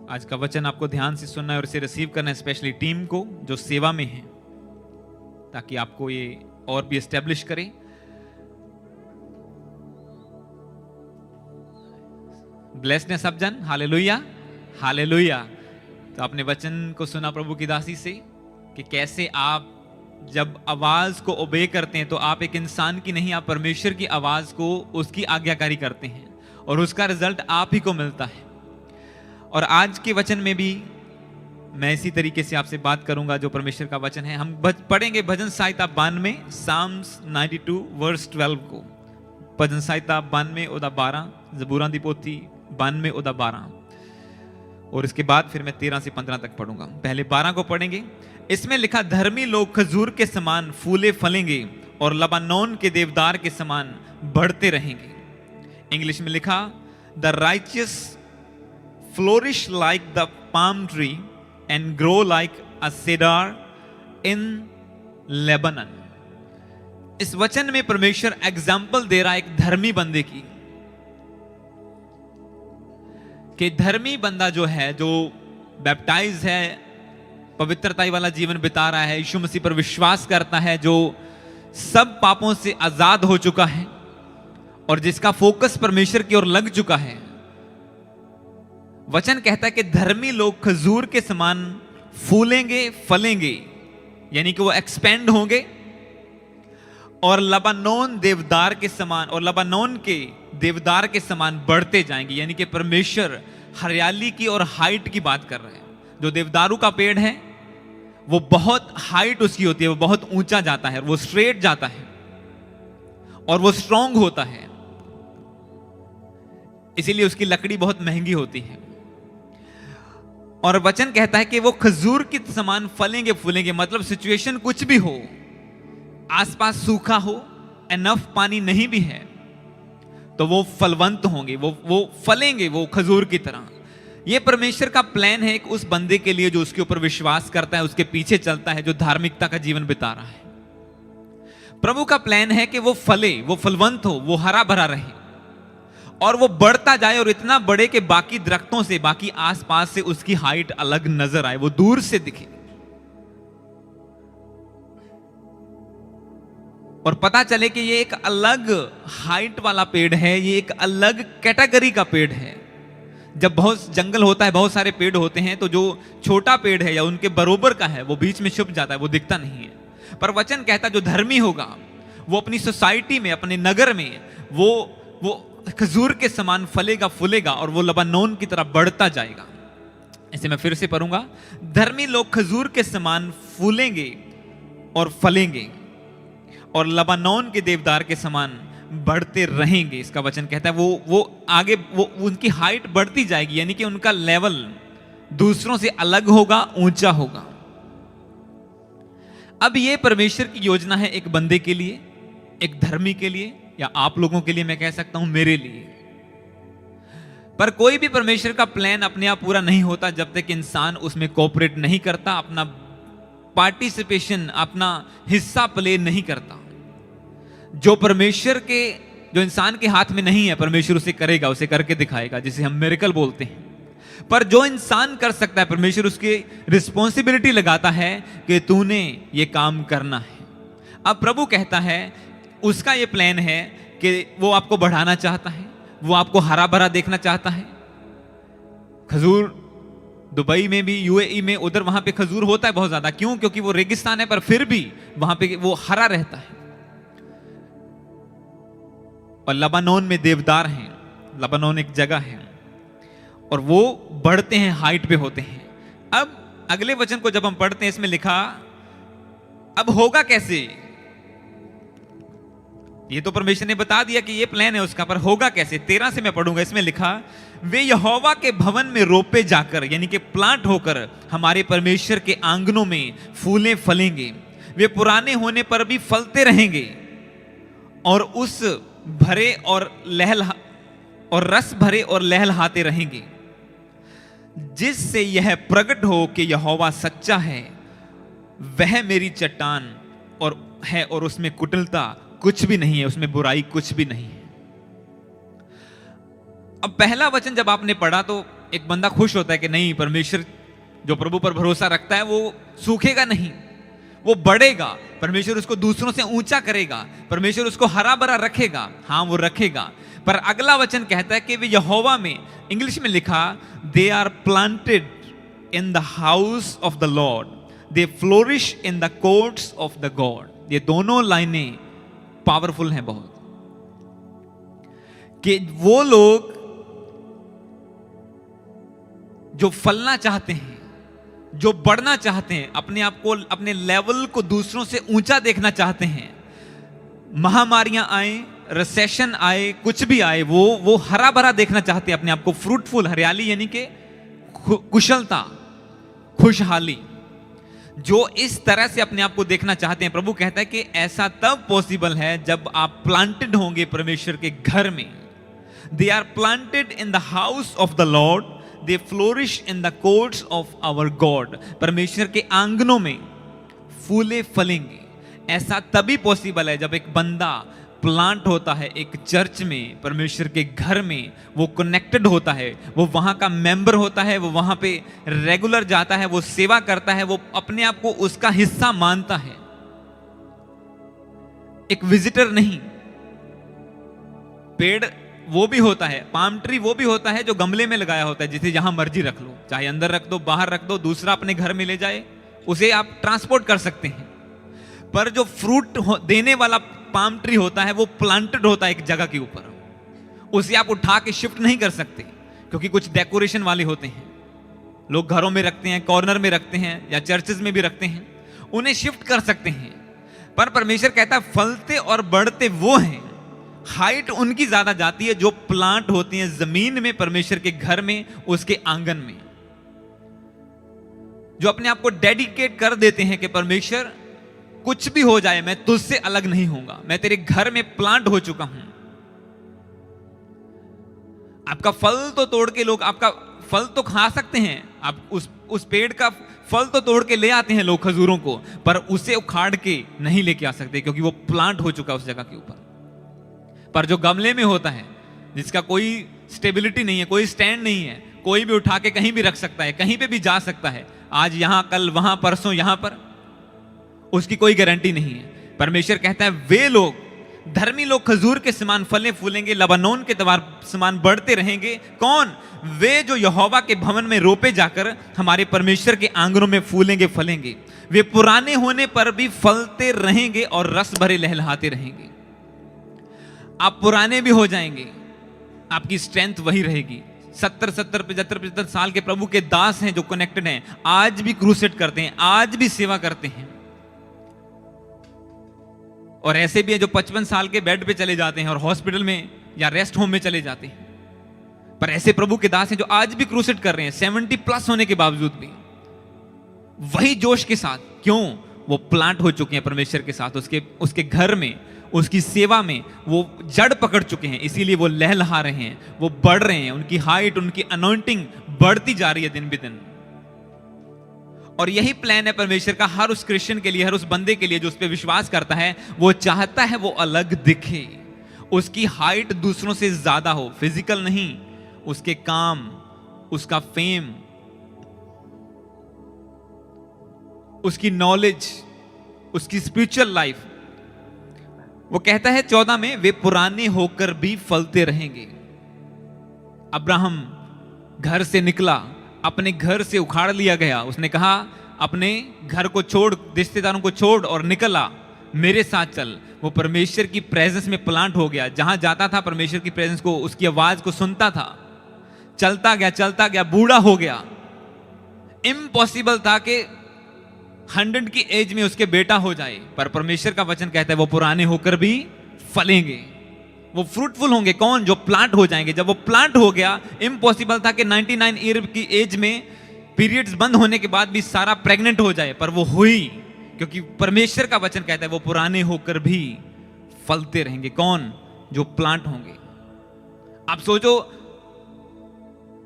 आज का वचन आपको ध्यान से सुनना है और इसे रिसीव करना है, स्पेशली टीम को जो सेवा में है, ताकि आपको ये और भी एस्टेब्लिश करे। ब्लेस्ड है सब जन, हालेलुया हालेलुया। तो आपने वचन को सुना प्रभु की दासी से कि कैसे आप जब आवाज को ओबे करते हैं तो आप एक इंसान की नहीं, आप परमेश्वर की आवाज को, उसकी आज्ञाकारी करते हैं और उसका रिजल्ट आप ही को मिलता है। और आज के वचन में भी मैं इसी तरीके से आपसे बात करूंगा जो परमेश्वर का वचन है। हम पढ़ेंगे भजन संहिता 92, साम्स 92 वर्स 12 को। भजन संहिता 92 ओदा 12, जबूरां दी पोथी 92 ओदा 12, और इसके बाद फिर मैं 13 से 15 तक पढ़ूंगा। पहले 12 को पढ़ेंगे। इसमें लिखा, धर्मी लोग खजूर के समान फूले फलेंगे और लबानोन के देवदार के समान बढ़ते रहेंगे। इंग्लिश में लिखा, the righteous flourish like the palm tree and grow like a cedar in Lebanon. इस वचन में परमेश्वर एग्जाम्पल दे रहा है एक धर्मी बंदे की, कि धर्मी बंदा जो है, जो बैप्टाइज है, पवित्रता वाला जीवन बिता रहा है, यीशु मसीह पर विश्वास करता है, जो सब पापों से आजाद हो चुका है और जिसका फोकस परमेश्वर की ओर लग चुका है। वचन कहता है कि धर्मी लोग खजूर के समान फूलेंगे फलेंगे, यानी कि वो एक्सपेंड होंगे, और लबानोन देवदार के समान, और लबानोन के देवदार के समान बढ़ते जाएंगे। यानी कि परमेश्वर हरियाली की और हाइट की बात कर रहे हैं। जो देवदारू का पेड़ है वो बहुत हाइट उसकी होती है, वो बहुत ऊंचा जाता है, वो स्ट्रेट जाता है और वो स्ट्रांग होता है, इसीलिए उसकी लकड़ी बहुत महंगी होती है। और वचन कहता है कि वो खजूर के समान फलेंगे फूलेंगे, मतलब सिचुएशन कुछ भी हो, आसपास सूखा हो, एनफ पानी नहीं भी है, तो वो फलवंत होंगे, वो फलेंगे, वो खजूर की तरह। ये परमेश्वर का प्लान है एक उस बंदे के लिए जो उसके ऊपर विश्वास करता है, उसके पीछे चलता है, जो धार्मिकता का जीवन बिता रहा है। प्रभु का प्लान है कि वो फले, वो फलवंत हो, वो हरा भरा रहे और वो बढ़ता जाए, और इतना बढ़े कि बाकी दरख्तों से, बाकी आसपास से उसकी हाइट अलग नजर आए, वो दूर से दिखे और पता चले कि ये एक अलग हाइट वाला पेड़ है, ये एक अलग कैटेगरी का पेड़ है। जब बहुत जंगल होता है, बहुत सारे पेड़ होते हैं, तो जो छोटा पेड़ है या उनके बरोबर का है वो बीच में छुप जाता है, वो दिखता नहीं है। पर वचन कहता है जो धर्मी होगा वो अपनी सोसाइटी में, अपने नगर में वो खजूर के समान फलेगा फूलेगा और वो लबानोन की तरह बढ़ता जाएगा। इसे मैं फिर से पढ़ूंगा। धर्मी लोग खजूर के समान फूलेंगे और फलेंगे और लबानोन के देवदार के समान बढ़ते रहेंगे। इसका वचन कहता है वो आगे, वो उनकी हाइट बढ़ती जाएगी, यानी कि उनका लेवल दूसरों से अलग होगा, ऊंचा होगा। अब ये परमेश्वर की योजना है एक बंदे के लिए, एक धर्मी के लिए, या आप लोगों के लिए, मैं कह सकता हूं मेरे लिए। पर कोई भी परमेश्वर का प्लान अपने आप पूरा नहीं होता जब तक इंसान उसमें कोऑपरेट नहीं करता, अपना पार्टिसिपेशन, अपना हिस्सा प्ले नहीं करता। जो परमेश्वर के, जो इंसान के हाथ में नहीं है, परमेश्वर उसे करेगा, उसे करके दिखाएगा, जिसे हम मिरेकल बोलते हैं। पर जो इंसान कर सकता है, परमेश्वर उसकी रिस्पॉन्सिबिलिटी लगाता है कि तूने ये काम करना है। अब प्रभु कहता है, उसका ये प्लान है कि वो आपको बढ़ाना चाहता है, वो आपको हरा भरा देखना चाहता है। खजूर दुबई में भी, यूएई में, उधर वहां पे खजूर होता है बहुत ज्यादा। क्यों? क्योंकि वो रेगिस्तान है, पर फिर भी वहां पे वो हरा रहता है। और लबानोन में देवदार हैं, लबानोन एक जगह है, और वो बढ़ते हैं, हाइट पे होते हैं। अब अगले वचन को जब हम पढ़ते हैं, इसमें लिखा, अब होगा कैसे? ये तो परमेश्वर ने बता दिया कि ये प्लान है उसका, पर होगा कैसे? 13 से मैं पढ़ूंगा। इसमें लिखा, वे यहोवा के भवन में रोपे जाकर, यानी कि प्लांट होकर, हमारे परमेश्वर के आंगनों में फूले फलेंगे। वे पुराने होने पर भी फलते रहेंगे और उस भरे और रस भरे और लहलहाते रहेंगे, जिससे यह प्रकट हो कि यहोवा सच्चा है, वह मेरी चट्टान और है, और उसमें कुटिलता कुछ भी नहीं है, उसमें बुराई कुछ भी नहीं है। अब पहला वचन जब आपने पढ़ा तो एक बंदा खुश होता है कि नहीं, परमेश्वर जो प्रभु पर भरोसा रखता है वो सूखेगा नहीं, वो बढ़ेगा, परमेश्वर उसको दूसरों से ऊंचा करेगा, परमेश्वर उसको हरा भरा रखेगा। हाँ, वो रखेगा। पर अगला वचन कहता है कि वे यहोवा में, इंग्लिश में लिखा, they are planted in the house of the Lord, they flourish in the courts of the God. ये दोनों लाइनें पावरफुल हैं बहुत, कि वो लोग जो फलना चाहते हैं, जो बढ़ना चाहते हैं, अपने आप को, अपने लेवल को दूसरों से ऊंचा देखना चाहते हैं, महामारियां आए, रिसेशन आए, कुछ भी आए, वो हरा भरा देखना चाहते हैं अपने आप को, फ्रूटफुल, हरियाली यानी कि कुशलता, खुशहाली, जो इस तरह से अपने आप को देखना चाहते हैं। प्रभु कहता है कि ऐसा तब पॉसिबल है जब आप प्लांटेड होंगे परमेश्वर के घर में। They are planted in the house of the Lord, they flourish in the courts of our God. परमेश्वर के आंगनों में फूले फलेंगे। ऐसा तभी पॉसिबल है जब एक बंदा प्लांट होता है एक चर्च में, परमेश्वर के घर में, वो कनेक्टेड होता है, वो वहां का मेंबर होता है, वो वहां पे रेगुलर जाता है, वो सेवा करता है, वो अपने आप को उसका हिस्सा मानता है, एक विजिटर नहीं। पेड़ वो भी होता है, पाम ट्री वो भी होता है जो गमले में लगाया होता है, जिसे जहां मर्जी रख लो, चाहे अंदर रख दो, बाहर रख दो, दूसरा अपने घर में ले जाए, उसे आप ट्रांसपोर्ट कर सकते हैं। पर जो फ्रूट देने वाला पाम ट्री होता है वो प्लांटेड होता है एक जगह के ऊपर, उसे आप उठा के शिफ्ट नहीं कर सकते, क्योंकि कुछ डेकोरेशन वाले होते हैं, लोग घरों में रखते हैं, कॉर्नर में रखते हैं, या चर्चेज में भी रखते हैं, उन्हें शिफ्ट कर सकते हैं। पर परमेश्वर कहता है फलते और बढ़ते वो हैं, हाइट उनकी ज्यादा जाती है जो प्लांट होती हैं जमीन में, परमेश्वर के घर में, उसके आंगन में, जो अपने आप को डेडिकेट कर देते हैं कि परमेश्वर कुछ भी हो जाए मैं तुझसे अलग नहीं होऊंगा, मैं तेरे घर में प्लांट हो चुका हूं। आपका फल तो तोड़ के लोग, आपका फल तो खा सकते हैं, आप उस पेड़ का फल तो तोड़ के ले आते हैं लोग, खजूरों को, पर उसे उखाड़ के नहीं लेके आ सकते, क्योंकि वो प्लांट हो चुका उस जगह के ऊपर। पर जो गमले में होता है, जिसका कोई स्टेबिलिटी नहीं है, कोई स्टैंड नहीं है, कोई भी उठा के कहीं भी रख सकता है, कहीं पे भी जा सकता है, आज यहां, कल वहां, परसों यहां पर, उसकी कोई गारंटी नहीं है। परमेश्वर कहता है वे लोग, धर्मी लोग खजूर के समान फले फूलेंगे, लबानोन के तवार समान बढ़ते रहेंगे। कौन? वे जो यहोवा के भवन में रोपे जाकर हमारे परमेश्वर के आंगनों में फूलेंगे, फलेंगे। वे पुराने होने पर भी फलते रहेंगे और रस भरे लहलहाते रहेंगे। आप पुराने भी हो जाएंगे, आपकी स्ट्रेंथ वही रहेगी। 70, 75 साल के प्रभु के दास हैं जो कनेक्टेड हैं, आज भी क्रूसेड करते हैं, आज भी सेवा करते हैं। और ऐसे भी है जो 55 साल के बेड पे चले जाते हैं और हॉस्पिटल में या रेस्ट होम में चले जाते हैं। पर ऐसे प्रभु के दास हैं जो आज भी क्रूसेड कर रहे हैं, 70+ होने के बावजूद भी वही जोश के साथ। क्यों? वो प्लांट हो चुके हैं परमेश्वर के साथ, उसके घर में, उसकी सेवा में वो जड़ पकड़ चुके हैं, इसीलिए वो लहलहा रहे हैं, वो बढ़ रहे हैं, उनकी हाइट, उनकी अनॉइंटिंग बढ़ती जा रही है दिन ब दिन। और यही प्लान है परमेश्वर का हर उस क्रिश्चियन के लिए, हर उस बंदे के लिए जो उस पर विश्वास करता है। वो चाहता है वो अलग दिखे, उसकी हाइट दूसरों से ज्यादा हो, फिजिकल नहीं, उसके काम, उसका फेम, उसकी नॉलेज, उसकी स्पिरिचुअल लाइफ। वो कहता है 14 में, वे पुराने होकर भी फलते रहेंगे। अब्राहम घर से निकला, अपने घर से उखाड़ लिया गया, उसने कहा अपने घर को छोड़, रिश्तेदारों को छोड़ और निकला, मेरे साथ चल। वो परमेश्वर की प्रेजेंस में प्लांट हो गया, जहां जाता था परमेश्वर की प्रेजेंस को, उसकी आवाज को सुनता था, चलता गया, बूढ़ा हो गया। इम्पॉसिबल था कि 100 की एज में उसके बेटा हो जाए, पर परमेश्वर का वचन कहता है वो पुराने होकर भी फलेंगे, वो फ्रूटफुल होंगे। कौन? जो प्लांट हो जाएंगे। जब वो प्लांट हो गया, इम्पॉसिबल था कि 99 ईयर की एज में, पीरियड्स बंद होने के बाद भी सारा प्रेग्नेंट हो जाए, पर वो हुई, क्योंकि परमेश्वर का वचन कहता है वो पुराने होकर भी फलते रहेंगे। कौन? जो प्लांट होंगे। आप सोचो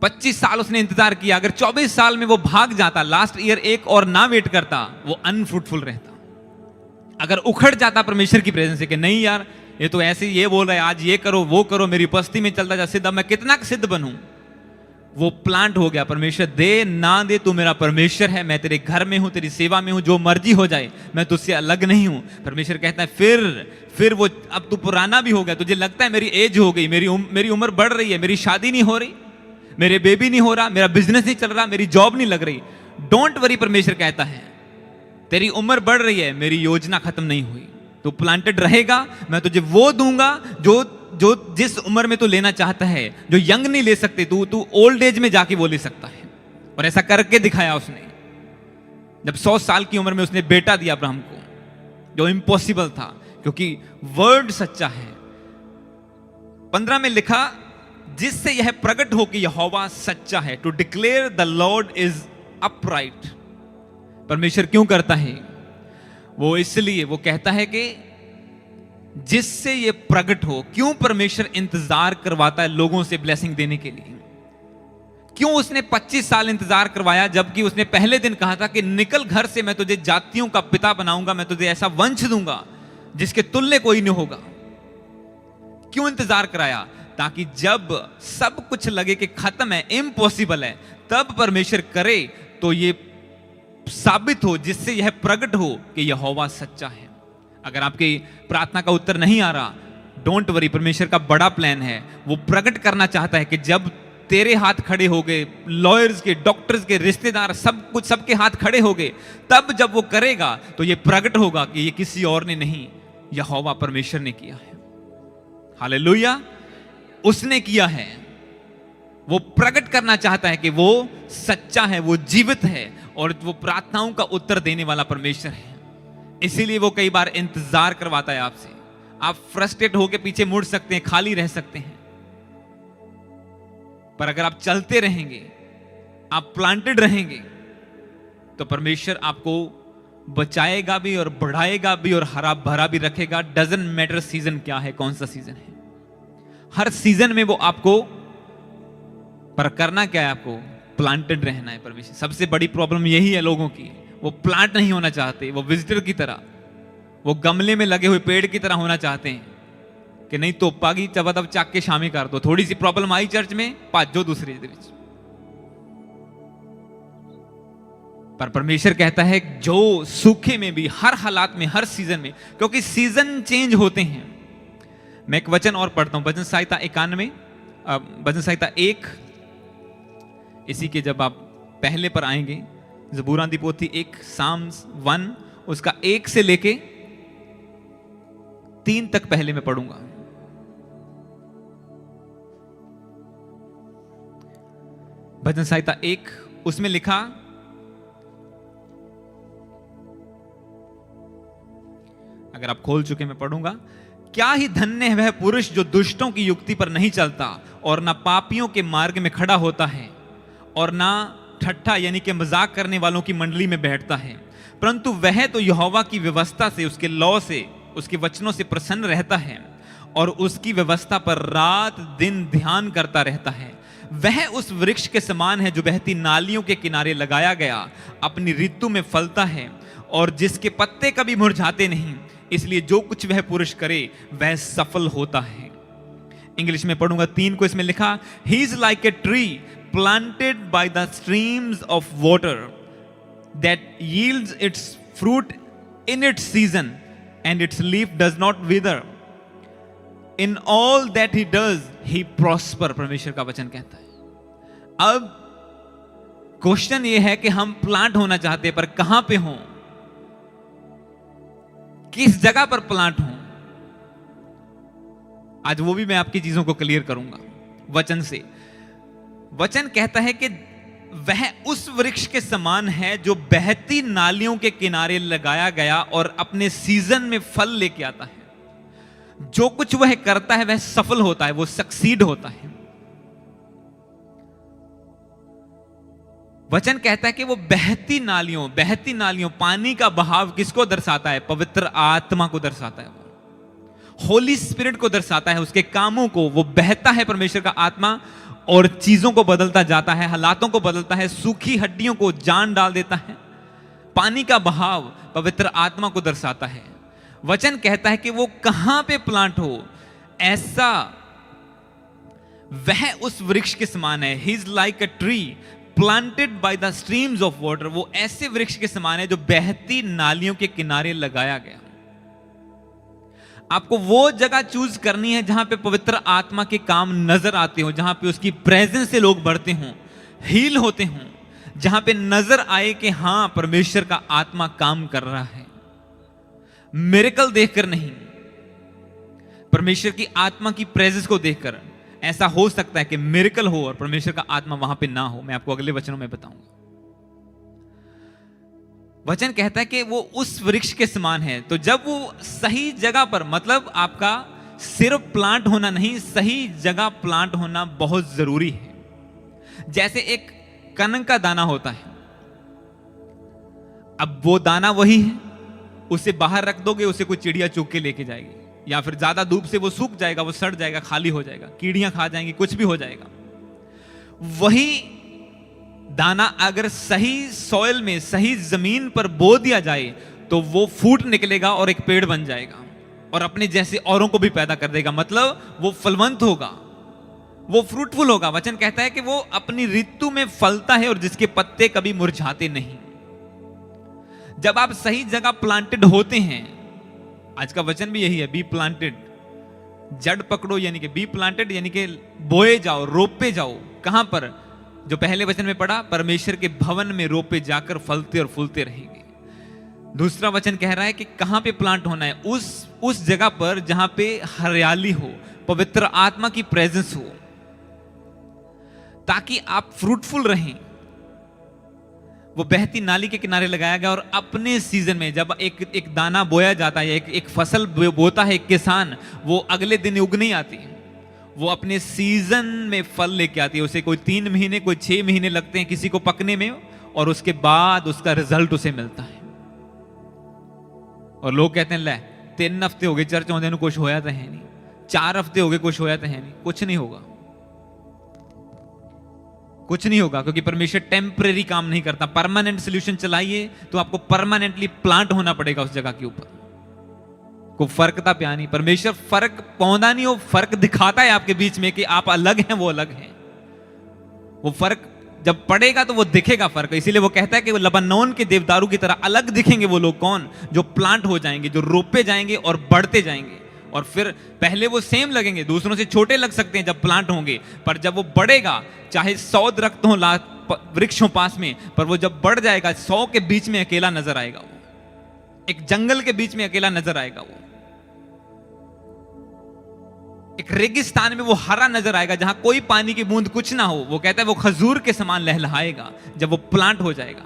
25 साल उसने इंतजार किया, अगर 24 साल में वो भाग जाता, लास्ट ईयर एक और ना वेट करता, वो अनफ्रूटफुल रहता। अगर उखड़ जाता परमेश्वर की प्रेजेंस से कि नहीं यार, ये तो ऐसे ही ये बोल रहा है, आज ये करो वो करो, मेरी उपस्थिति में चलता जा, सिद्ध, अब मैं कितना सिद्ध बनूं, वो प्लांट हो गया। परमेश्वर दे ना दे, तू मेरा परमेश्वर है, मैं तेरे घर में हूं, तेरी सेवा में हूं, जो मर्जी हो जाए मैं तुझसे अलग नहीं हूं। परमेश्वर कहता है फिर वो, अब तू पुराना भी हो गया, तुझे लगता है मेरी एज हो गई, मेरी उम्र बढ़ रही है, मेरी शादी नहीं हो रही, मेरे बेबी नहीं हो रहा, मेरा बिजनेस नहीं चल रहा, मेरी जॉब नहीं लग रही। डोंट वरी, परमेश्वर कहता है तेरी उम्र बढ़ रही है, मेरी योजना खत्म नहीं हुई, तू प्लांटेड रहेगा, मैं तुझे वो दूंगा जो जिस उम्र में तू लेना चाहता है, जो यंग नहीं ले सकते, तू ओल्ड एज में जाके वो ले सकता है। और ऐसा करके दिखाया उसने, जब 100 साल की उम्र में उसने बेटा दिया अब्राहम को, जो इम्पॉसिबल था, क्योंकि वर्ड सच्चा है। 15 में लिखा, जिससे यह प्रकट हो कि यहोवा सच्चा है, to declare the Lord is upright. परमेश्वर क्यों करता है वो? इसलिए वो कहता है कि जिससे ये प्रकट हो। क्यों परमेश्वर इंतजार करवाता है लोगों से ब्लेसिंग देने के लिए? क्यों उसने 25 साल इंतजार करवाया, जबकि उसने पहले दिन कहा था कि निकल घर से, मैं तुझे जातियों का पिता बनाऊंगा, मैं तुझे ऐसा वंश दूंगा जिसके तुल्य कोई नहीं होगा। क्यों इंतजार कराया? ताकि जब सब कुछ लगे कि खत्म है, इम्पॉसिबल है, तब परमेश्वर करे तो ये साबित हो, जिससे यह प्रकट हो कि यहोवा सच्चा है। अगर आपकी प्रार्थना का उत्तर नहीं आ रहा, डोंट वरी, परमेश्वर का बड़ा प्लान है। वो प्रकट करना चाहता है कि जब तेरे हाथ खड़े हो गए, लॉयर्स के, डॉक्टर्स के, रिश्तेदार, सब कुछ, सबके हाथ खड़े हो गए, तब जब वो करेगा तो ये प्रकट होगा कि ये किसी और ने नहीं, यहोवा परमेश्वर ने किया है। हालेलुया, उसने किया है। वो प्रकट करना चाहता है कि वो सच्चा है, वो जीवित है, और वो प्रार्थनाओं का उत्तर देने वाला परमेश्वर है। इसीलिए वो कई बार इंतजार करवाता है आपसे। आप फ्रस्ट्रेट होकर पीछे मुड़ सकते हैं, खाली रह सकते हैं, पर अगर आप चलते रहेंगे, आप प्लांटेड रहेंगे, तो परमेश्वर आपको बचाएगा भी और बढ़ाएगा भी और हरा भरा भी रखेगा। डजंट मैटर सीजन क्या है, कौन सा सीजन है, हर सीजन में वो आपको, पर करना क्या है? आपको प्लांटेड रहना है। परमेश्वर, सबसे बड़ी प्रॉब्लम यही है लोगों की, वो प्लांट नहीं होना चाहते, वो विजिटर की तरह, वो गमले में लगे हुए पेड़ की तरह होना चाहते हैं कि नहीं तो पागी चबा चाक के शामी कर दो, थोड़ी सी प्रॉब्लम आई चर्च में, भाजो दूसरी दे विच। पर परमेश्वर कहता है जो सूखे में भी, हर हालात में, हर सीजन में, क्योंकि सीजन चेंज होते हैं। मैं एक वचन और पढ़ता हूं, भजन संहिता 91, भजन संहिता 1, इसी के जब आप पहले पर आएंगे, ज़बूरां दी पोथी 1, साम्स 1, उसका 1 से लेके 3 तक पहले मैं पढ़ूंगा। भजन संहिता 1, उसमें लिखा, अगर आप खोल चुके मैं पढ़ूंगा, क्या ही धन्य है वह पुरुष जो दुष्टों की युक्ति पर नहीं चलता और ना पापियों के मार्ग में खड़ा होता है और ना ठट्ठा यानी कि मजाक करने वालों की मंडली में बैठता है, परंतु वह तो यहोवा की व्यवस्था से, उसके लॉ से, उसके वचनों से प्रसन्न रहता है और उसकी व्यवस्था पर रात दिन ध्यान करता रहता है। वह उस वृक्ष के समान है जो बहती नालियों के किनारे लगाया गया, अपनी ऋतु में फलता है और जिसके पत्ते कभी मुरझाते नहीं, इसलिए जो कुछ वह पुरुष करे वह सफल होता है। इंग्लिश में पढ़ूंगा 3 को, इसमें लिखा, he is like a tree planted by the streams of water that yields its fruit in its season and its leaf does not wither. In all that he does he prosper. परमेश्वर का वचन कहता है। अब question ये है कि हम प्लांट होना चाहते हैं, पर कहां पे हों, किस जगह पर प्लांट हों? आज वो भी मैं आपकी चीजों को क्लियर करूंगा वचन से। वचन कहता है कि वह उस वृक्ष के समान है जो बहती नालियों के किनारे लगाया गया और अपने सीजन में फल लेके आता है। जो कुछ वह करता है वह सफल होता है, वो सक्सीड होता है। वचन कहता है कि वो बहती नालियों, पानी का बहाव किसको दर्शाता है? पवित्र आत्मा को दर्शाता है, होली स्पिरिट को दर्शाता है, उसके कामों को। वो बहता है परमेश्वर का आत्मा और चीजों को बदलता जाता है, हालातों को बदलता है, सूखी हड्डियों को जान डाल देता है। पानी का बहाव पवित्र आत्मा को दर्शाता है। वचन कहता है कि वो कहां पे प्लांट हो, ऐसा वह उस वृक्ष के समान है। He is like a tree planted by the streams of water. वो ऐसे वृक्ष के समान है जो बहती नालियों के किनारे लगाया गया। आपको वो जगह चूज करनी है जहां पे पवित्र आत्मा के काम नजर आते हो, जहां पे उसकी प्रेजेंस से लोग बढ़ते हों, हील होते हों, जहां पे नजर आए कि हां परमेश्वर का आत्मा काम कर रहा है। मिरेकल देखकर नहीं, परमेश्वर की आत्मा की प्रेजेंस को देखकर। ऐसा हो सकता है कि मिरेकल हो और परमेश्वर का आत्मा वहां पे ना हो। मैं आपको अगले वचनों में बताऊंगा। वचन कहता है कि वो उस वृक्ष के समान है। तो जब वो सही जगह पर, मतलब आपका सिर्फ प्लांट होना नहीं, सही जगह प्लांट होना बहुत जरूरी है। जैसे एक कनक का दाना होता है, अब वो दाना वही है, उसे बाहर रख दोगे, उसे कोई चिड़िया चुग के लेके जाएगी, या फिर ज्यादा धूप से वो सूख जाएगा, वो सड़ जाएगा, खाली हो जाएगा, कीड़ियां खा जाएंगी, कुछ भी हो जाएगा। वही दाना अगर सही सॉइल में, सही जमीन पर बो दिया जाए तो वो फूट निकलेगा और एक पेड़ बन जाएगा और अपने जैसे औरों को भी पैदा कर देगा। मतलब वो फलवंत होगा, वो फ्रूटफुल होगा। वचन कहता है कि वो अपनी ऋतु में फलता है और जिसके पत्ते कभी मुरझाते नहीं। जब आप सही जगह प्लांटेड होते हैं, आज का वचन भी यही है, बी प्लांटेड। जड़ पकड़ो, यानी कि बी प्लांटेड, यानी कि बोए जाओ, रोपे जाओ। कहां पर? जो पहले वचन में पढ़ा, परमेश्वर के भवन में रोपे जाकर फलते और फूलते रहेंगे। दूसरा वचन कह रहा है कि कहां पे प्लांट होना है? उस जगह पर जहां पे हरियाली हो, पवित्र आत्मा की प्रेजेंस हो, ताकि आप फ्रूटफुल रहें। वो बहती नाली के किनारे लगाया गया और अपने सीजन में जब एक दाना बोया जाता है, एक फसल बोता है एक किसान, वो अगले दिन उग नहीं आती, वो अपने सीजन में फल लेके आती है। उसे कोई 3 महीने, कोई 6 महीने लगते हैं किसी को पकने में, और उसके बाद उसका रिजल्ट उसे मिलता है। और लोग कहते हैं, ले 3 हफ्ते हो गए चर्च होने, कुछ होया तो है नहीं, 4 हफ्ते हो गए कुछ होया तो है नहीं। कुछ नहीं होगा, कुछ नहीं होगा, क्योंकि परमेश्वर टेम्परेरी काम नहीं करता। परमानेंट सोल्यूशन चलाइए तो आपको परमानेंटली प्लांट होना पड़ेगा उस जगह के ऊपर। को फर्क था प्या नहीं, परमेश्वर फर्क पौधा नहीं, वो फर्क दिखाता है आपके बीच में कि आप अलग हैं, वो अलग हैं। वो फर्क जब पड़ेगा तो वो दिखेगा फर्क। इसीलिए वो कहता है कि वो लबानोन के देवदारू की तरह अलग दिखेंगे वो लोग। कौन? जो प्लांट हो जाएंगे, जो रोपे जाएंगे और बढ़ते जाएंगे। और फिर पहले वो सेम लगेंगे, दूसरों से छोटे लग सकते हैं जब प्लांट होंगे, पर जब वो बढ़ेगा, चाहे 100 दरख्त हो वृक्ष हो पास में, पर वो जब बढ़ जाएगा 100 के बीच में अकेला नजर आएगा। वो एक जंगल के बीच में अकेला नजर आएगा। वो एक रेगिस्तान में वो हरा नजर आएगा, जहां कोई पानी की बूंद कुछ ना हो। वो कहता है वो खजूर के समान लहलहाएगा जब वो प्लांट हो जाएगा।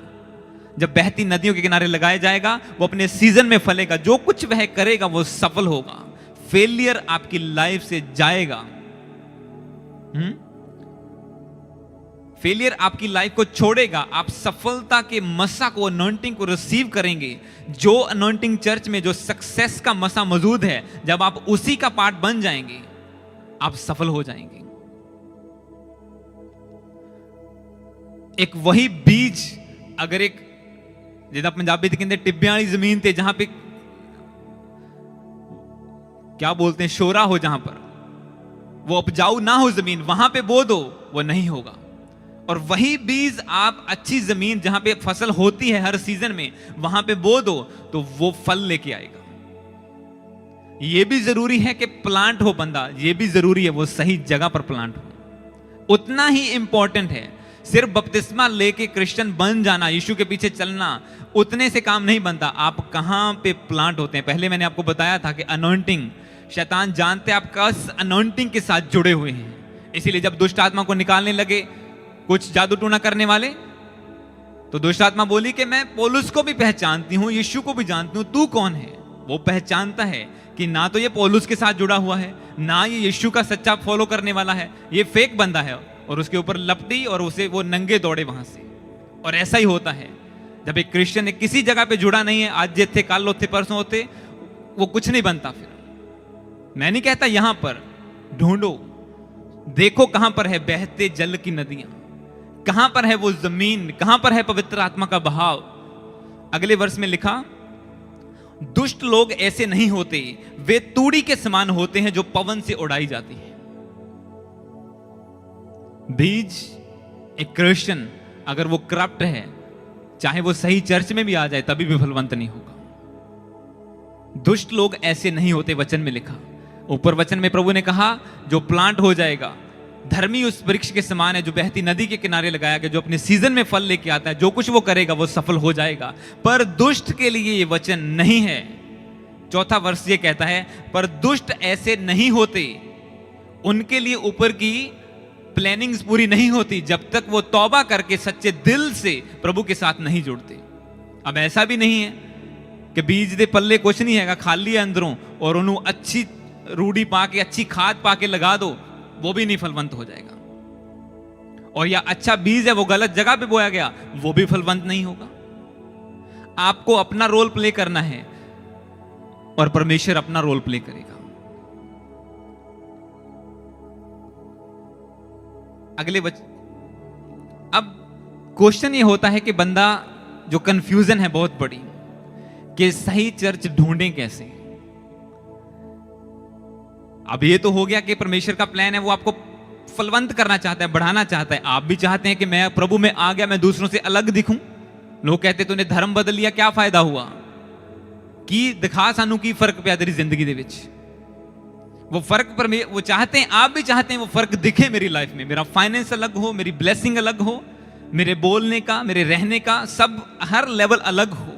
जब बहती नदियों के किनारे लगाया जाएगा, वो अपने सीजन में फलेगा। जो कुछ वह करेगा वो सफल होगा। फेलियर आपकी लाइफ से जाएगा। फेलियर आपकी लाइफ को छोड़ेगा। आप सफलता के मसा को, अनॉइंटिंग को रिसीव करेंगे। जो अनॉइंटिंग चर्च में जो सक्सेस का मसा मौजूद है, जब आप उसी का पार्ट बन जाएंगे, आप सफल हो जाएंगे। एक वही बीज अगर एक जिदा पंजाबी च कहते टिब्बियां वाली जमीन थे, जहां पे क्या बोलते हैं, शोरा हो, जहां पर वो उपजाऊ ना हो जमीन, वहां पे बो दो, वो नहीं होगा। और वही बीज आप अच्छी जमीन जहां पे फसल होती है हर सीजन में, वहां पे बो दो तो वो फल लेके आएगा। ये भी जरूरी है कि प्लांट हो बंदा, ये भी जरूरी है वो सही जगह पर प्लांट हो। उतना ही इंपॉर्टेंट है सिर्फ बपतिस्मा लेके क्रिश्चियन बन जाना, यीशु के पीछे चलना, उतने से काम नहीं बनता। आप कहां पे प्लांट होते हैं। पहले मैंने आपको बताया था कि अनॉइंटिंग, शैतान जानते आप कस अनॉइंटिंग के साथ जुड़े हुए हैं। इसीलिए जब दुष्ट आत्मा को निकालने लगे कुछ जादू टूना करने वाले, तो दुष्ट आत्मा बोली कि मैं पौलुस को भी पहचानती हूं, यीशु को भी जानती हूं, तू कौन है? वो पहचानता है कि ना तो ये पौलुस के साथ जुड़ा हुआ है, ना ये यीशु का सच्चा फॉलो करने वाला है, ये फेक बंदा है। और उसके ऊपर लपटी और उसे वो नंगे दौड़े वहां से। और ऐसा ही होता है जब एक क्रिश्चियन किसी जगह पे जुड़ा नहीं है, आज जे थे कल होते परसों होते, वो कुछ नहीं बनता। फिर मैं नहीं कहता यहां पर ढूंढो, देखो कहां पर है बहते जल की नदियां, कहां पर है वो जमीन, कहां पर है पवित्र आत्मा का बहाव। अगले वर्ष में लिखा, दुष्ट लोग ऐसे नहीं होते, वे तूड़ी के समान होते हैं जो पवन से उड़ाई जाती है। बीज, एक क्रिश्चियन अगर वो करप्ट है, चाहे वो सही चर्च में भी आ जाए तभी भी फलवंत नहीं होगा। दुष्ट लोग ऐसे नहीं होते, वचन में लिखा। ऊपर वचन में प्रभु ने कहा जो प्लांट हो जाएगा, धर्मी उस वृक्ष के समान है जो बहती नदी के किनारे लगाया गया, जो अपने सीजन में फल लेके आता है। जो कुछ वो करेगा वो सफल हो जाएगा। पर दुष्ट के लिए ये वचन नहीं है। चौथा वर्ष ये कहता है, पर दुष्ट ऐसे नहीं होते, उनके लिए ऊपर की प्लानिंग्स पूरी नहीं होती जब तक वो तौबा करके सच्चे दिल से प्रभु के साथ नहीं जुड़ते। अब ऐसा भी नहीं है कि बीज दे पल्ले कुछ नहीं है, खाली है अंदरों, और उन्होंने अच्छी रूढ़ी पाके, अच्छी खाद पाके लगा दो, वो भी नहीं फलवंत हो जाएगा। और या अच्छा बीज है वो गलत जगह पे बोया गया, वो भी फलवंत नहीं होगा। आपको अपना रोल प्ले करना है और परमेश्वर अपना रोल प्ले करेगा। अगले अब क्वेश्चन ये होता है कि बंदा जो कंफ्यूजन है बहुत बड़ी, कि सही चर्च ढूंढें कैसे। अब ये तो हो गया कि परमेश्वर का प्लान है, वो आपको फलवंत करना चाहता है, बढ़ाना चाहता है। आप भी चाहते हैं कि मैं प्रभु में आ गया, मैं दूसरों से अलग दिखूं। लोग कहते तूने धर्म बदल लिया, क्या फायदा हुआ? कि दिखा सानू की फर्क पिया तेरी जिंदगी दे विच। वो फर्क पर वो चाहते हैं, आप भी चाहते हैं वो फर्क दिखे मेरी लाइफ में। मेरा फाइनेंस अलग हो, मेरी ब्लेसिंग अलग हो, मेरे बोलने का, मेरे रहने का, सब हर लेवल अलग हो।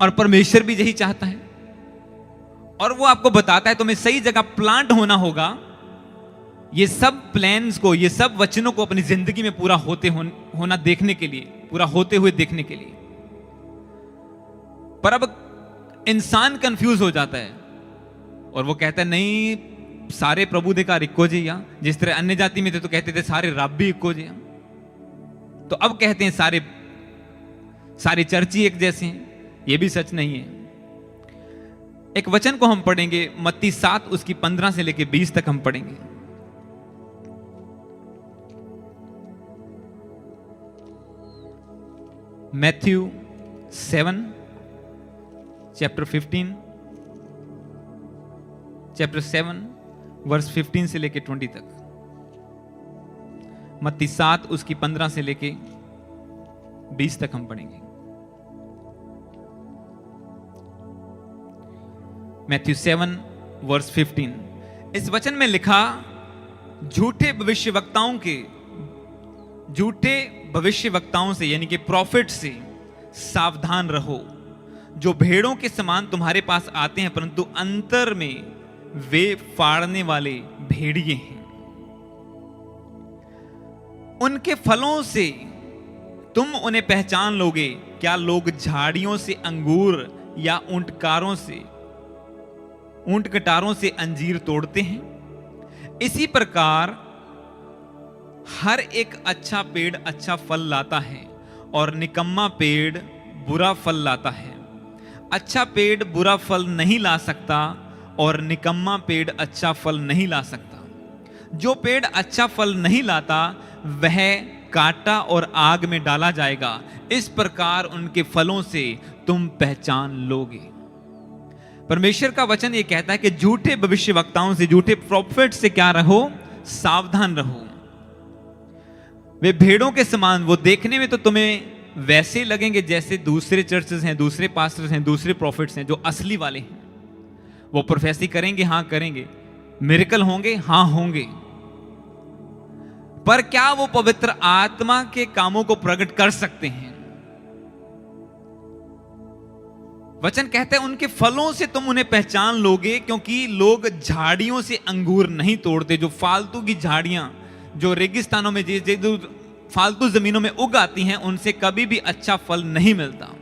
और परमेश्वर भी यही चाहता है, और वो आपको बताता है तुम्हें सही जगह प्लांट होना होगा। ये सब प्लान्स को, ये सब वचनों को अपनी जिंदगी में पूरा होना देखने के लिए, पूरा होते हुए देखने के लिए। पर अब इंसान कंफ्यूज हो जाता है और वो कहता है नहीं, सारे प्रभु दे घर इक्को जी आ। जिस तरह अन्य जाति में थे तो कहते थे सारे रब भी इक्को जी आ, तो अब कहते हैं सारे चर्च ही एक जैसे हैं। ये भी सच नहीं है। एक वचन को हम पढ़ेंगे, मत्ती 7 उसकी 15 से लेके 20 तक हम पढ़ेंगे। मैथ्यू 7 चैप्टर 7 वर्स 15 से लेके 20 तक। मत्ती 7 उसकी 15 से लेके 20 तक हम पढ़ेंगे। Matthew 7 verse 15। इस वचन में लिखा, झूठे भविष्यवक्ताओं से यानी कि प्रॉफिट से सावधान रहो, जो भेड़ों के समान तुम्हारे पास आते हैं परंतु अंतर में वे फाड़ने वाले भेड़िए हैं। उनके फलों से तुम उन्हें पहचान लोगे। क्या लोग झाड़ियों से अंगूर या ऊंट कटारों से अंजीर तोड़ते हैं? इसी प्रकार हर एक अच्छा पेड़ अच्छा फल लाता है और निकम्मा पेड़ बुरा फल लाता है। अच्छा पेड़ बुरा फल नहीं ला सकता और निकम्मा पेड़ अच्छा फल नहीं ला सकता। जो पेड़ अच्छा फल नहीं लाता वह काटा और आग में डाला जाएगा। इस प्रकार उनके फलों से तुम पहचान लोगे। परमेश्वर का वचन ये कहता है कि झूठे भविष्यवक्ताओं से, झूठे प्रॉफिट से क्या रहो? सावधान रहो। वे भेड़ों के समान, वो देखने में तो तुम्हें वैसे लगेंगे जैसे दूसरे चर्चेस हैं, दूसरे पास्टर्स हैं, दूसरे प्रॉफिट्स हैं जो असली वाले हैं। वो प्रोफेसी करेंगे, हां करेंगे, मिरेकल होंगे, हां होंगे, पर क्या वो पवित्र आत्मा के कामों को प्रकट कर सकते हैं? वचन कहते हैं उनके फलों से तुम उन्हें पहचान लोगे, क्योंकि लोग झाड़ियों से अंगूर नहीं तोड़ते। जो फालतू की झाड़ियां जो रेगिस्तानों में, जो फालतू जमीनों में उग आती हैं, उनसे कभी भी अच्छा फल नहीं मिलता।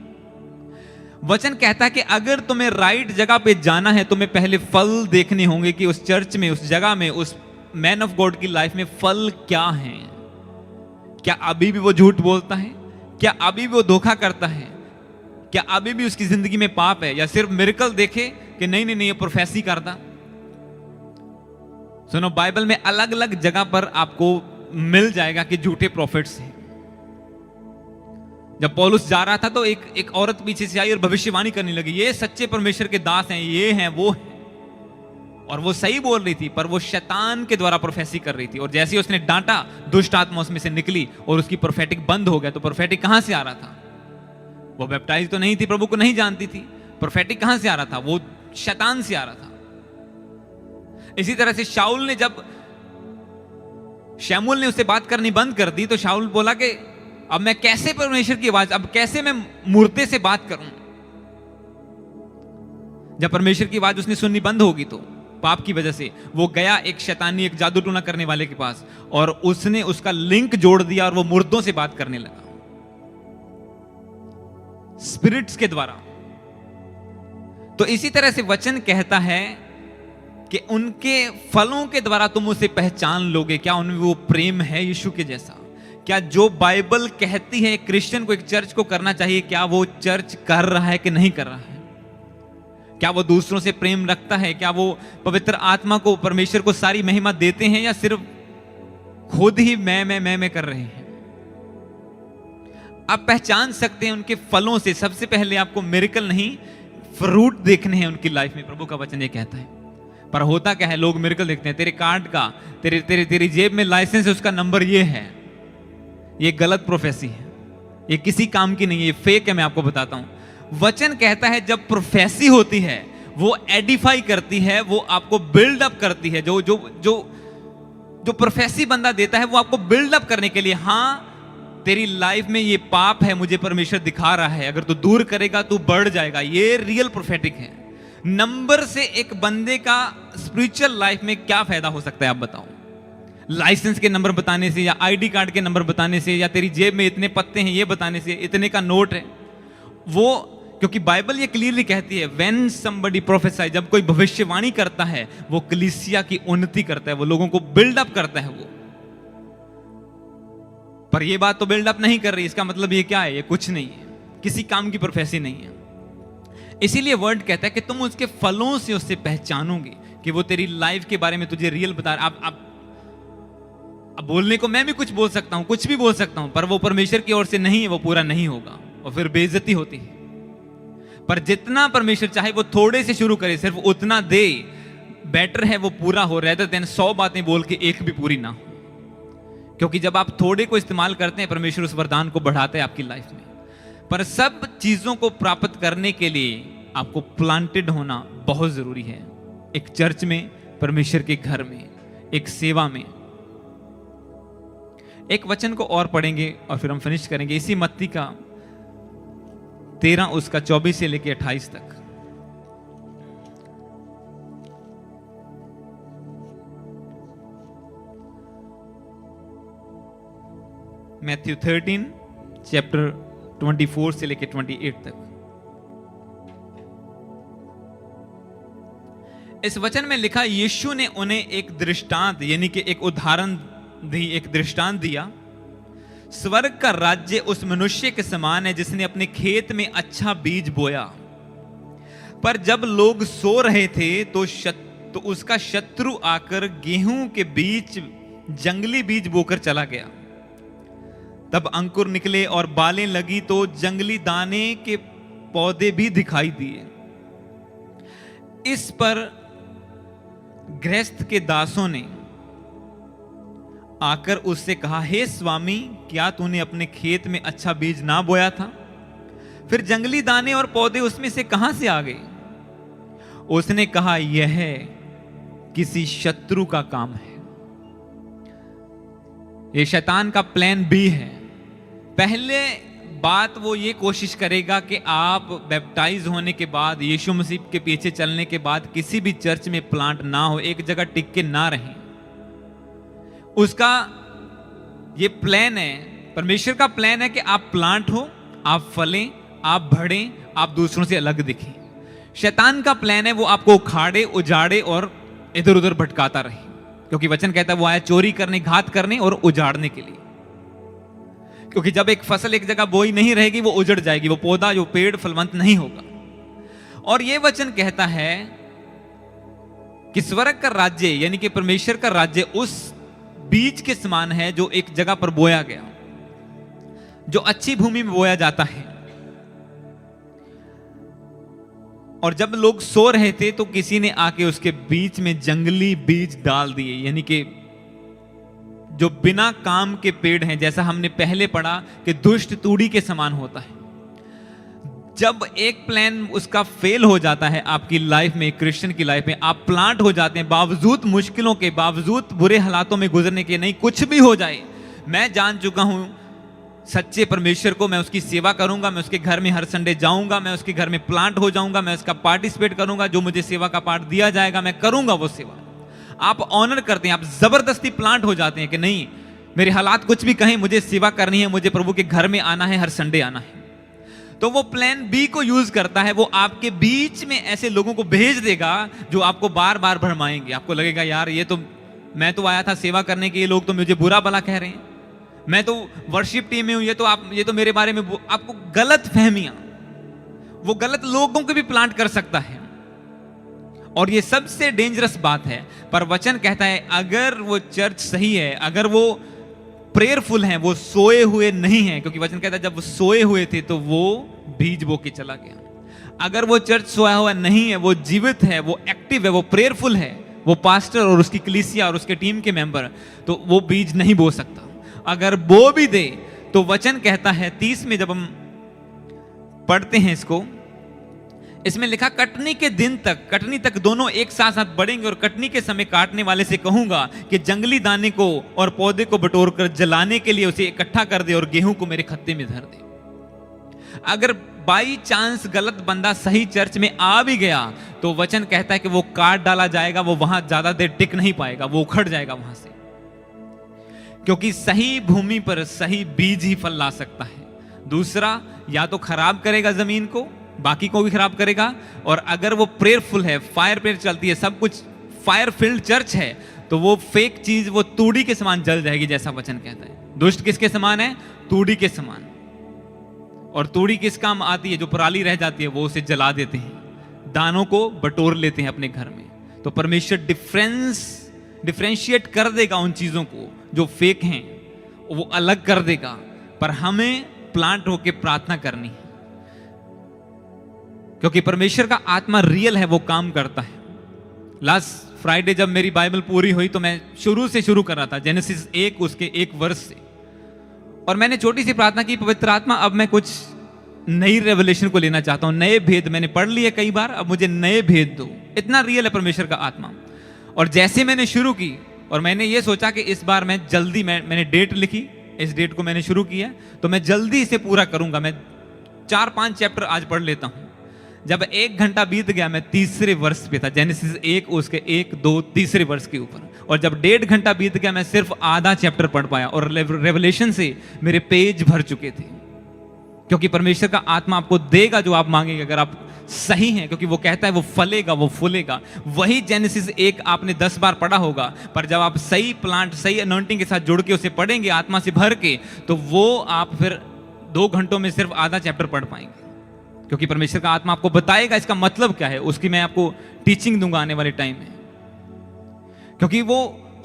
वचन कहता है कि अगर तुम्हें राइट जगह पे जाना है, तुम्हें पहले फल देखने होंगे कि उस चर्च में, उस जगह में, उस मैन ऑफ गॉड की लाइफ में फल क्या है। क्या अभी भी वो झूठ बोलता है? क्या अभी भी वो धोखा करता है? क्या अभी भी उसकी जिंदगी में पाप है? या सिर्फ मिरेकल देखे कि नहीं नहीं नहीं ये प्रोफेसी करता। सुनो, बाइबल में अलग अलग जगह पर आपको मिल जाएगा कि झूठे प्रॉफिट्स हैं। जब पौलुस जा रहा था तो एक औरत पीछे से आई और भविष्यवाणी करने लगी, ये सच्चे परमेश्वर के दास हैं, ये हैं, वो हैं। और वो सही बोल रही थी, पर वो शैतान के द्वारा प्रोफेसी कर रही थी। और जैसे ही उसने डांटा, दुष्ट आत्मा उसमें से निकली और उसकी प्रोफेटिक बंद हो गया। तो प्रोफेटिक कहां से आ रहा था? वो बैप्टाइज तो नहीं थी, प्रभु को नहीं जानती थी। प्रोफेटिक कहां से आ रहा था? वो शैतान से आ रहा था। इसी तरह से शाऊल ने, जब शमूएल ने उससे बात करनी बंद कर दी, तो शाऊल बोला कि अब मैं कैसे परमेश्वर की आवाज, अब कैसे मैं मुर्दे से बात करूं? जब परमेश्वर की आवाज उसने सुननी बंद होगी, तो पाप की वजह से वो गया एक शैतानी, एक जादू टोना करने वाले के पास, और उसने उसका लिंक जोड़ दिया और वो मुर्दों से बात करने लगा, स्पिरिट्स के द्वारा। तो इसी तरह से वचन कहता है कि उनके फलों के द्वारा तुम उसे पहचान लोगे। क्या उनमें वो प्रेम है यीशु के जैसा? क्या जो बाइबल कहती है क्रिश्चियन को, एक चर्च को करना चाहिए, क्या वो चर्च कर रहा है कि नहीं कर रहा है? क्या वो दूसरों से प्रेम रखता है? क्या वो पवित्र आत्मा को, परमेश्वर को सारी महिमा देते हैं, या सिर्फ खुद ही मैं कर रहे हैं? आप पहचान सकते हैं उनके फलों से। सबसे पहले आपको मिरेकल नहीं, फ्रूट देखने हैं उनकी लाइफ में। प्रभु का वचन ये कहता है। पर होता क्या है, लोग मिरेकल देखते हैं, तेरे कार्ड का, तेरी जेब में लाइसेंस है, उसका नंबर ये है। ये गलत प्रोफेसी है, ये किसी काम की नहीं है, ये फेक है। मैं आपको बताता हूं, वचन कहता है जब प्रोफेसी होती है, वो एडिफाई करती है, वो आपको बिल्डअप करती है। जो जो जो जो प्रोफेसी बंदा देता है, वो आपको बिल्डअप करने के लिए, हाँ तेरी लाइफ में ये पाप है, मुझे परमेश्वर दिखा रहा है, अगर तू दूर करेगा तू बढ़ जाएगा। ये रियल प्रोफेटिक है। नंबर से एक बंदे का स्पिरिचुअल लाइफ में क्या फायदा हो सकता है, आप बताओ? लाइसेंस के नंबर बताने से, या आईडी कार्ड के नंबर बताने से, या तेरी जेब में इतने पत्ते हैं ये बताने से, इतने का नोट है वो, क्योंकि बाइबल ये क्लियरली कहती है, व्हेन समबडी प्रोफेसाई, जब कोई भविष्यवाणी करता है, वो कलीसिया की उन्नति करता है, वो लोगों को बिल्डअप करता है वो। पर ये बात तो बिल्डअप नहीं कर रही, इसका मतलब ये क्या है? ये कुछ नहीं है, किसी काम की प्रोफेसी नहीं है। इसीलिए वर्ड कहता है कि तुम उसके फलों से उससे पहचानोगे कि वो तेरी लाइफ के बारे में तुझे रियल बता रहा है। अब बोलने को मैं भी कुछ बोल सकता हूं, कुछ भी बोल सकता हूं, पर वो परमेश्वर की ओर से नहीं है, वो पूरा नहीं होगा और फिर बेइज्जती होती है। पर जितना परमेश्वर चाहे वो थोड़े से शुरू करे, सिर्फ उतना दे, बेटर है वो पूरा हो, रेदर देन 100 बातें बोल के एक भी पूरी ना हो। क्योंकि जब आप थोड़े को इस्तेमाल करते हैं, परमेश्वर उस वरदान को बढ़ाता है आपकी लाइफ में। पर सब चीजों को प्राप्त करने के लिए आपको प्लांटेड होना बहुत जरूरी है, एक चर्च में, परमेश्वर के घर में, एक सेवा में। एक वचन को और पढ़ेंगे और फिर हम फिनिश करेंगे, इसी मत्ती का 13 उसका 24 से लेकर 28 तक। मैथ्यू 13 चैप्टर 24 से लेकर 28 तक। इस वचन में लिखा, यीशु ने उन्हें एक दृष्टांत, यानी कि एक उदाहरण दी, एक दृष्टांत दिया। स्वर्ग का राज्य उस मनुष्य के समान है जिसने अपने खेत में अच्छा बीज बोया। पर जब लोग सो रहे थे तो उसका शत्रु आकर गेहूं के बीच जंगली बीज बोकर चला गया। तब अंकुर निकले और बालें लगी तो जंगली दाने के पौधे भी दिखाई दिए। इस पर गृहस्थ के दासों ने आकर उससे कहा, हे स्वामी, क्या तूने अपने खेत में अच्छा बीज ना बोया था? फिर जंगली दाने और पौधे उसमें से कहां से आ गए? उसने कहा, यह किसी शत्रु का काम है। यह शैतान का प्लान बी है। पहले बात वो ये कोशिश करेगा कि आप बैप्टाइज होने के बाद, यीशु मसीह के पीछे चलने के बाद किसी भी चर्च में प्लांट ना हो, एक जगह टिक के ना रहें। उसका ये प्लान है, परमेश्वर का प्लान है कि आप प्लांट हो, आप फलें, आप बढ़ें, आप दूसरों से अलग दिखें। शैतान का प्लान है वो आपको उखाड़े, उजाड़े और इधर उधर भटकाता रहे, क्योंकि वचन कहता है वो आया चोरी करने, घात करने और उजाड़ने के लिए। क्योंकि जब एक फसल एक जगह बोई नहीं रहेगी, वो उजड़ जाएगी, वो पौधा, जो पेड़ फलवंत नहीं होगा। और ये वचन कहता है कि स्वर्ग का राज्य, यानी कि परमेश्वर का राज्य उस बीज के समान है जो एक जगह पर बोया गया, जो अच्छी भूमि में बोया जाता है। और जब लोग सो रहे थे तो किसी ने आके उसके बीच में जंगली बीज डाल दिए, यानी कि जो बिना काम के पेड़ हैं, जैसा हमने पहले पढ़ा कि दुष्ट तूड़ी के समान होता है। जब एक प्लान उसका फेल हो जाता है आपकी लाइफ में, क्रिश्चियन की लाइफ में, आप प्लांट हो जाते हैं बावजूद मुश्किलों के, बावजूद बुरे हालातों में गुजरने के। नहीं, कुछ भी हो जाए, मैं जान चुका हूं सच्चे परमेश्वर को, मैं उसकी सेवा करूंगा, मैं उसके घर में हर संडे जाऊंगा, मैं उसके घर में प्लांट हो जाऊंगा, मैं उसका पार्टिसिपेट करूंगा, जो मुझे सेवा का पार्ट दिया जाएगा मैं करूंगा वो सेवा। आप ऑनर करते हैं, आप जबरदस्ती प्लांट हो जाते हैं कि नहीं, मेरे हालात कुछ भी कहें, मुझे सेवा करनी है, मुझे प्रभु के घर में आना है, हर संडे आना है। तो वो प्लान बी को यूज करता है, वो आपके बीच में ऐसे लोगों को भेज देगा जो आपको बार बार भरमाएंगे। आपको लगेगा यार ये तो, मैं तो आया था सेवा करने के, ये लोग तो मुझे बुरा भला कह रहे हैं, मैं तो वर्शिप टीम में हूं, ये तो मेरे बारे में, आपको गलत फहमियां, वो गलत लोगों को भी प्लांट कर सकता है। और ये सबसे डेंजरस बात है। पर वचन कहता है अगर वो चर्च सही है, अगर वो प्रेयरफुल हैं, वो सोए हुए नहीं हैं, क्योंकि वचन कहता है जब वो सोए हुए थे तो वो बीज बो के चला गया। अगर वो चर्च सोया हुआ नहीं है, वो जीवित है, वो एक्टिव है, वो प्रेयरफुल है, वो पास्टर और उसकी कलीसिया और उसके टीम के मेंबर, तो वो बीज नहीं बो सकता। अगर बो भी दे तो वचन कहता है 30 में, जब हम पढ़ते हैं इसको, इसमें लिखा कटनी के दिन तक, कटनी तक दोनों एक साथ साथ बढ़ेंगे, और कटनी के समय काटने वाले से कहूंगा कि जंगली दाने को और पौधे को बटोर कर जलाने के लिए उसे इकट्ठा कर दे और गेहूं को मेरे खत्ते में धर दे। अगर बाई चांस गलत बंदा सही चर्च में आ भी गया तो वचन कहता है कि वो काट डाला जाएगा, वो वहां ज्यादा देर टिक नहीं पाएगा, वो उखड़ जाएगा वहां से, क्योंकि सही भूमि पर सही बीज ही फल ला सकता है। दूसरा, या तो खराब करेगा जमीन को, बाकी को भी खराब करेगा, और अगर वो प्रेयरफुल है, फायर प्रेयर चलती है, सब कुछ फायर फील्ड चर्च है, तो वो फेक चीज वो तूड़ी के समान जल जाएगी, जैसा वचन कहता है। दुष्ट किसके समान है? तूड़ी के समान। और तूड़ी किस काम आती है? जो पराली रह जाती है वो उसे जला देते हैं, दानों को बटोर लेते हैं अपने घर में। तो परमेश्वर डिफरेंशिएट कर देगा उन चीजों को जो फेक हैं, वो अलग कर देगा। पर हमें प्लांट होके प्रार्थना करनी है, क्योंकि परमेश्वर का आत्मा रियल है, वो काम करता है। लास्ट फ्राइडे जब मेरी बाइबल पूरी हुई तो मैं शुरू से शुरू कर रहा था, जेनेसिस 1 उसके 1 वर्ष से, और मैंने छोटी सी प्रार्थना की, पवित्र आत्मा अब मैं कुछ नई रेवलेशन को लेना चाहता हूं, नए भेद मैंने पढ़ लिए कई बार, अब मुझे नए भेद दो। इतना रियल है परमेश्वर का आत्मा। और जैसे मैंने शुरू की, और मैंने ये सोचा कि इस बार मैं जल्दी, मैंने डेट लिखी, इस डेट को मैंने शुरू किया तो मैं जल्दी इसे पूरा करूंगा। मैं 4-5 चैप्टर आज पढ़ लेता हूं। जब 1 घंटा बीत गया, मैं 3रे वर्ष पे था, जेनेसिस 1 उसके 1, 2, 3रे वर्ष के ऊपर। और जब 1.5 घंटा बीत गया, मैं सिर्फ आधा चैप्टर पढ़ पाया, और रेवलेशन से मेरे पेज भर चुके थे। क्योंकि परमेश्वर का आत्मा आपको देगा जो आप मांगेंगे, अगर आप सही हैं, क्योंकि वो कहता है वो फलेगा, वो फूलेगा। वही जेनेसिस 1 आपने 10 बार पढ़ा होगा, पर जब आप सही प्लांट, सही अनॉइंटिंग के साथ जुड़ के उसे पढ़ेंगे आत्मा से भर के, तो वो आप फिर 2 घंटों में सिर्फ आधा चैप्टर पढ़ पाएंगे। क्योंकि परमेश्वर का आत्मा आपको बताएगा इसका मतलब क्या है, उसकी मैं आपको टीचिंग दूंगा आने वाले टाइम में, क्योंकि वो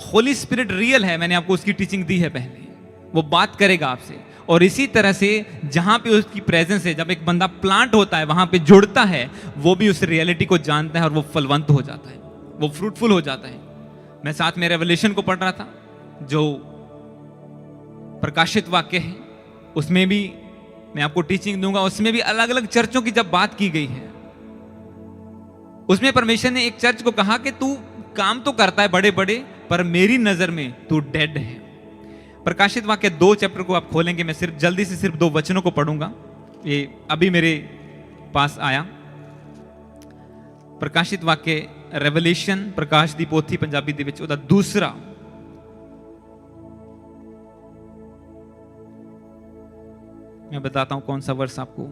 होली स्पिरिट रियल है। मैंने आपको उसकी टीचिंग दी है पहले, वो बात करेगा आपसे। और इसी तरह से जहां पे उसकी प्रेजेंस है, जब एक बंदा प्लांट होता है, वहां पे जुड़ता है, वो भी उस रियलिटी को जानता है और वो फलवंत हो जाता है, वो फ्रूटफुल हो जाता है। मैं साथ में रेवलेशन को पढ़ रहा था, जो प्रकाशित वाक्य है, उसमें भी मैं आपको टीचिंग दूंगा। उसमें भी अलग अलग चर्चों की जब बात की गई है, उसमें परमेश्वर ने एक चर्च को कहा कि तू काम तो करता है बड़े बड़े, पर मेरी नजर में तू डेड है। प्रकाशित वाक्य 2 चैप्टर को आप खोलेंगे, मैं सिर्फ जल्दी से सिर्फ 2 वचनों को पढ़ूंगा, ये अभी मेरे पास आया। प्रकाशित वाक्य रेवलेशन, प्रकाश दी पोथी पंजाबी दे विच ओदा दूसरा, मैं बताता हूं कौन सा वर्ष आपको।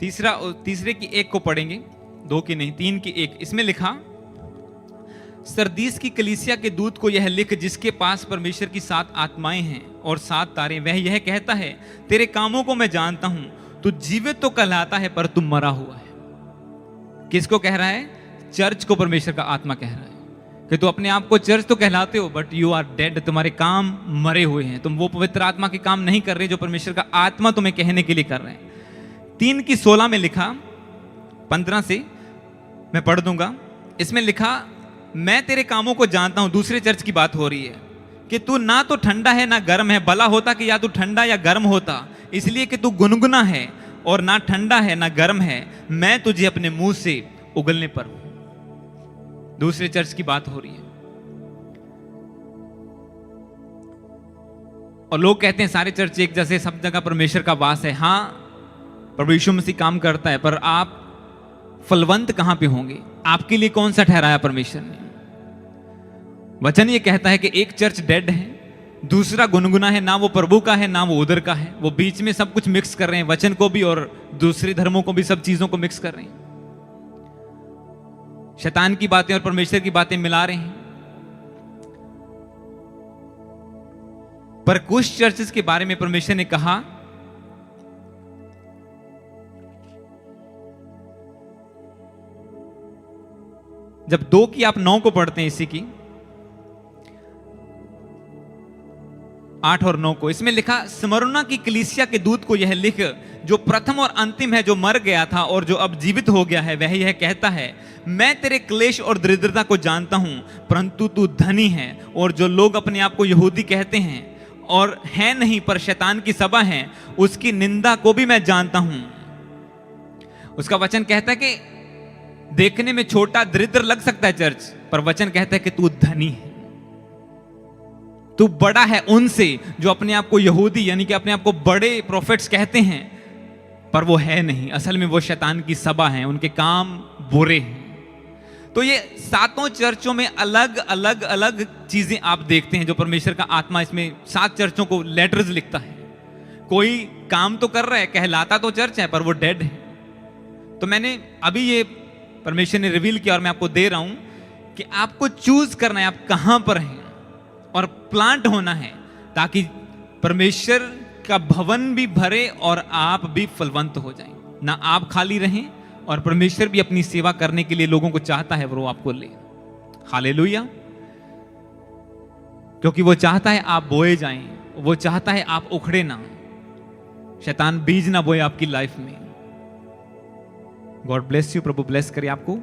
तीसरे की 1 को पढ़ेंगे, 2 की नहीं, 3 की 1। इसमें लिखा, सरदीस की कलीसिया के दूत को यह लिख, जिसके पास परमेश्वर की 7 आत्माएं हैं और 7 तारे। वह यह कहता है, तेरे कामों को मैं जानता हूं, तू जीवित तो कहलाता है पर तू मरा हुआ है। किसको कह रहा है? चर्च को परमेश्वर का आत्मा कह रहा है कि तू अपने आप को चर्च तो कहलाते हो, बट यू आर डेड। तुम्हारे काम मरे हुए हैं, तुम वो पवित्र आत्मा के काम नहीं कर रहे जो परमेश्वर का आत्मा तुम्हें कहने के लिए कर रहे हैं। 3 की 16 में लिखा, 15 से मैं पढ़ दूंगा। इसमें लिखा, मैं तेरे कामों को जानता हूं। दूसरे चर्च की बात हो रही है कि तू ना तो ठंडा है ना गर्म है। भला होता कि या तू ठंडा या गर्म होता, इसलिए कि तू गुनगुना है और ना ठंडा है ना गर्म है, मैं तुझे अपने मुंह से उगलने पर हूं। दूसरे चर्च की बात हो रही है। और लोग कहते हैं सारे चर्च एक जैसे, सब जगह परमेश्वर का वास है। हां, प्रभु यीशु मसीह काम करता है, पर आप फलवंत कहां पे होंगे? आपके लिए कौन सा ठहराया परमेश्वर ने? वचन ये कहता है कि एक चर्च डेड है, दूसरा गुनगुना है, ना वो प्रभु का है ना वो उधर का है। वो बीच में सब कुछ मिक्स कर रहे हैं, वचन को भी और दूसरे धर्मों को भी, सब चीजों को मिक्स कर रहे हैं। शैतान की बातें और परमेश्वर की बातें मिला रहे हैं। पर कुछ चर्चेस के बारे में परमेश्वर ने कहा, जब 2 की आप 9 को पढ़ते हैं, इसी की 8 और 9 को, इसमें लिखा, स्मरणा की कलीसिया के दूत को यह लिख, जो प्रथम और अंतिम है, जो मर गया था और जो अब जीवित हो गया है। वह यह कहता है, मैं तेरे क्लेश और दरिद्रता को जानता हूं, परंतु तू धनी है। और जो लोग अपने आप को यहूदी कहते हैं और हैं नहीं पर शैतान की सभा है, उसकी निंदा को भी मैं जानता हूं। उसका वचन कहता है कि देखने में छोटा दरिद्र लग सकता है चर्च, पर वचन कहता है कि तू धनी है, तू बड़ा है उनसे जो अपने आप को यहूदी यानी कि अपने आप को बड़े प्रोफेट्स कहते हैं, पर वो है नहीं। असल में वो शैतान की सभा है, उनके काम बुरे हैं। तो ये 7 चर्चों में अलग अलग अलग चीजें आप देखते हैं जो परमेश्वर का आत्मा इसमें 7 चर्चों को लेटर्स लिखता है। कोई काम तो कर रहा है, कहलाता तो चर्च है, पर वो डेड है। तो मैंने अभी ये परमेश्वर ने रिवील किया और मैं आपको दे रहा हूं कि आपको चूज करना है आप कहां पर हैं और प्लांट होना है, ताकि परमेश्वर का भवन भी भरे और आप भी फलवंत हो जाएं। ना आप खाली रहें, और परमेश्वर भी अपनी सेवा करने के लिए लोगों को चाहता है वो आपको ले। हालेलुया। क्योंकि वो चाहता है आप बोए जाएं, वो चाहता है आप उखड़े ना, शैतान बीज ना बोए आपकी लाइफ में। God bless you. Prabhu bless करे आपको।